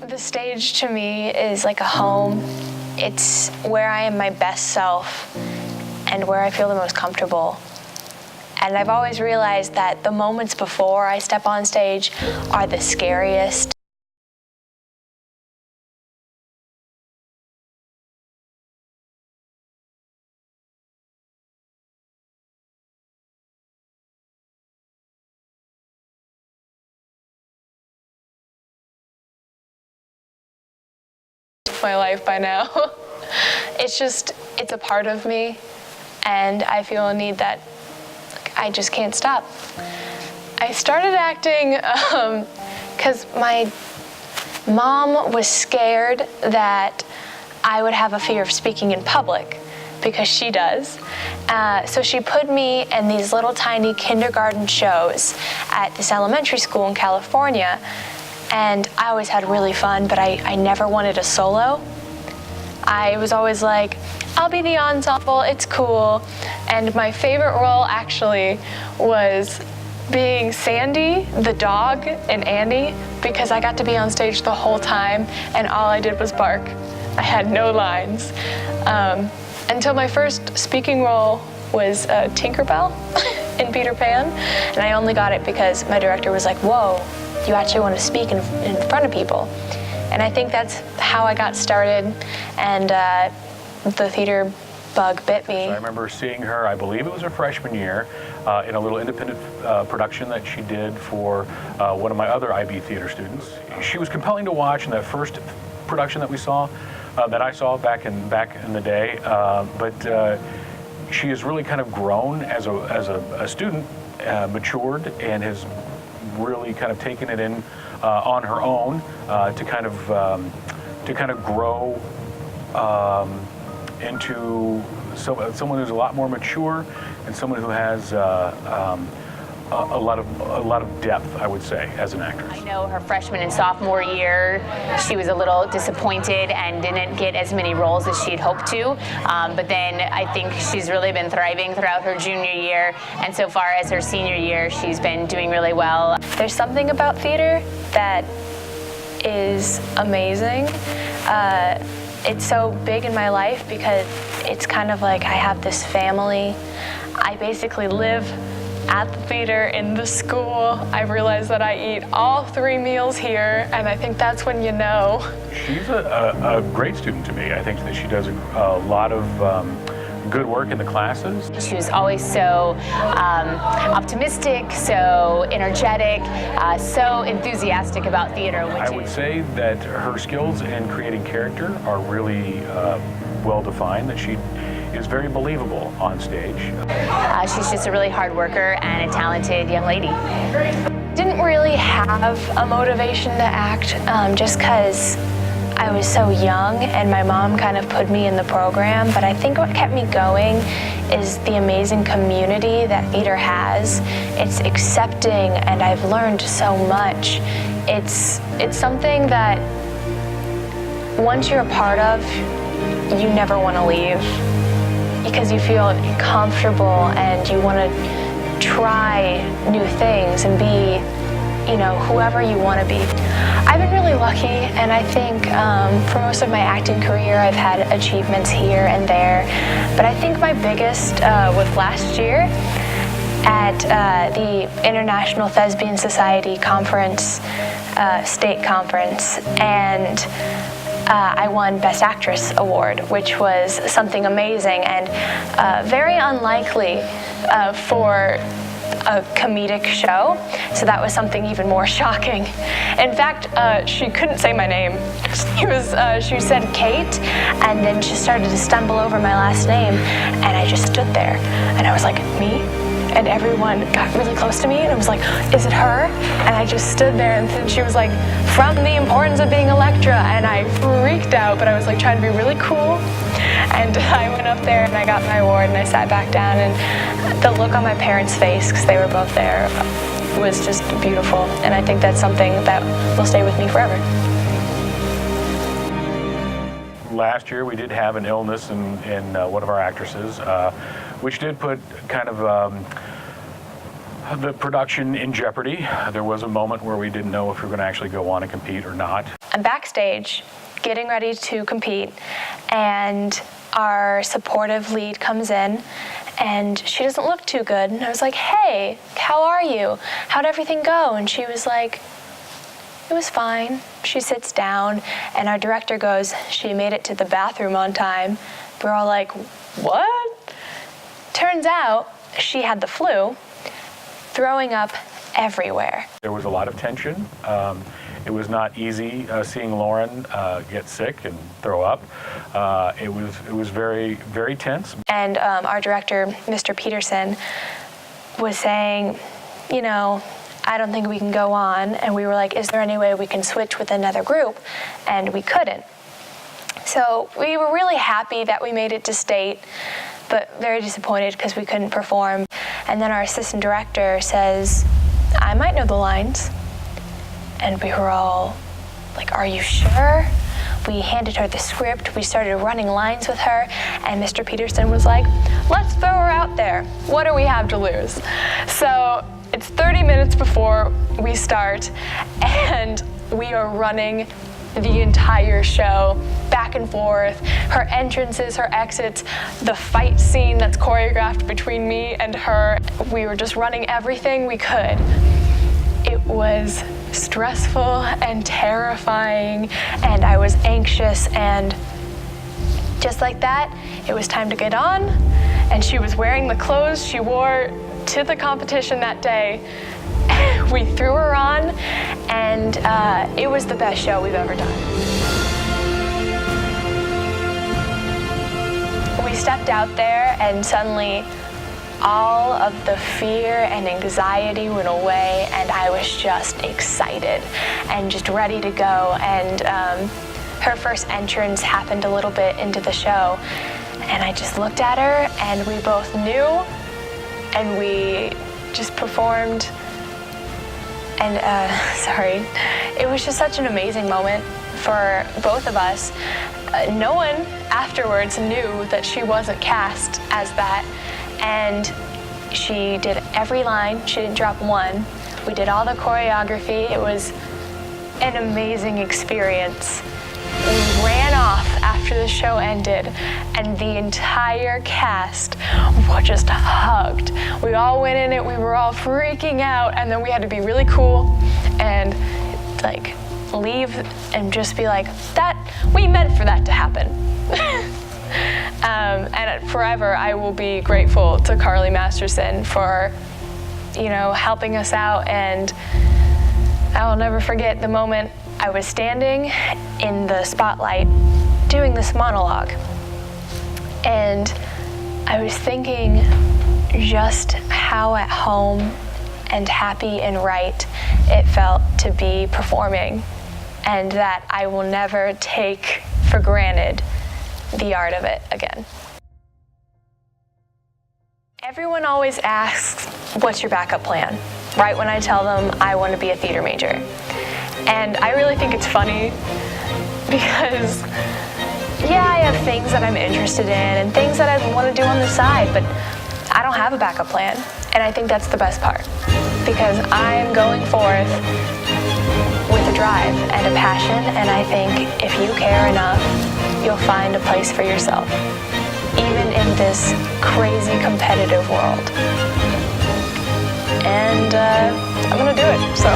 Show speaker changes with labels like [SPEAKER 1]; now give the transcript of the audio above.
[SPEAKER 1] The stage to me is like a home. It's where I am my best self and where I feel the most comfortable. And I've always realized that the moments before I step on stage are the scariest. My life by now. It's a part of me, and I feel a need that I just can't stop. I started acting because my mom was scared that I would have a fear of speaking in public, because she does. So she put me in these little tiny kindergarten shows at this elementary school in California. And I always had really fun, but I never wanted a solo. I was always like, I'll be the ensemble, it's cool. And my favorite role actually was being Sandy, the dog, in Annie, because I got to be on stage the whole time and all I did was bark. I had no lines. Until my first speaking role was Tinkerbell in Peter Pan. And I only got it because my director was like, whoa, you actually want to speak in front of people. And I think that's how I got started, and the theater bug bit me.
[SPEAKER 2] So I remember seeing her, I believe it was her freshman year, in a little independent production that she did for one of my other IB theater students. She was compelling to watch in that first production that we saw, that I saw back in the day, but she has really kind of grown as a student, matured, and has really kind of taken it in on her own to kind of grow into someone who's a lot more mature and someone who has a lot of depth, I would say, as an actress.
[SPEAKER 3] I know her freshman and sophomore year, she was a little disappointed and didn't get as many roles as she'd hoped to. But then I think she's really been thriving throughout her junior year, and so far as her senior year, she's been doing really well.
[SPEAKER 1] There's something about theater that is amazing. It's so big in my life because it's kind of like I have this family. I basically live at the theater, in the school. I realized that I eat all 3 meals here, and I think that's when you know.
[SPEAKER 2] She's a great student to me. I think that she does a lot of good work in the classes.
[SPEAKER 3] She was always so optimistic, so energetic, so enthusiastic about theater.
[SPEAKER 2] I would say that her skills in creating character are really well defined, that she is very believable on stage.
[SPEAKER 3] She's just a really hard worker and a talented young lady.
[SPEAKER 1] Didn't really have a motivation to act just because I was so young and my mom kind of put me in the program, but I think what kept me going is the amazing community that theater has. It's accepting, and I've learned so much. It's something that once you're a part of, you never want to leave, because you feel comfortable and you want to try new things and be, you know, whoever you want to be. I've been really lucky, and I think for most of my acting career I've had achievements here and there, but I think my biggest was last year at the International Thespian Society conference, state conference, and I won Best Actress award, which was something amazing and very unlikely for a comedic show, so that was something even more shocking. In fact, she couldn't say my name. She said Kate, and then she started to stumble over my last name, and I just stood there, and I was like, me? And everyone got really close to me, and I was like, is it her? And I just stood there, and then she was like, from The Importance of Being Electra, and I freaked out, but I was like trying to be really cool. And I went up there and I got my award, and I sat back down, and the look on my parents' face, because they were both there, was just beautiful. And I think that's something that will stay with me forever.
[SPEAKER 2] Last year we did have an illness in one of our actresses, which did put kind of the production in jeopardy. There was a moment where we didn't know if we were going to actually go on and compete or not.
[SPEAKER 1] I'm backstage getting ready to compete, and our supportive lead comes in, and she doesn't look too good. And I was like, hey, how are you? How'd everything go? And she was like, it was fine. She sits down, and our director goes, she made it to the bathroom on time. We're all like, what? Turns out she had the flu, throwing up everywhere.
[SPEAKER 2] There was a lot of tension. It was not easy seeing Lauren get sick and throw up. It was very, very tense.
[SPEAKER 1] And our director, Mr. Peterson, was saying, you know, I don't think we can go on. And we were like, is there any way we can switch with another group? And we couldn't. So we were really happy that we made it to state, but very disappointed because we couldn't perform. And then our assistant director says, I might know the lines. And we were all like, are you sure? We handed her the script. We started running lines with her. And Mr. Peterson was like, let's throw her out there. What do we have to lose? So it's 30 minutes before we start, and we are running the entire show back and forth, her entrances, her exits, the fight scene that's choreographed between me and her. We were just running everything we could. It was stressful and terrifying, and I was anxious, and just like that, it was time to get on, and she was wearing the clothes she wore to the competition that day. We threw her on, and it was the best show we've ever done. We stepped out there, and suddenly all of the fear and anxiety went away, and I was just excited and just ready to go. And her first entrance happened a little bit into the show, and I just looked at her, and we both knew, and we just performed. And sorry, it was just such an amazing moment for both of us. No one afterwards knew that she wasn't cast as that. And she did every line. She didn't drop one. We did all the choreography. It was an amazing experience. We ran off after the show ended, and the entire cast just hugged. We all went in it. We were all freaking out, and then we had to be really cool and like leave and just be like, that we meant for that to happen. And forever, I will be grateful to Carly Masterson for, you know, helping us out. And I will never forget the moment I was standing in the spotlight doing this monologue. And I was thinking just how at home and happy and right it felt to be performing, and that I will never take for granted the art of it again. Everyone always asks, what's your backup plan? Right when I tell them I want to be a theater major. And I really think it's funny because, yeah, I have things that I'm interested in and things that I want to do on the side, but I don't have a backup plan. And I think that's the best part, because I'm going forth with a drive and a passion, and I think if you care enough, you'll find a place for yourself, even in this crazy competitive world. And I'm gonna do it, so.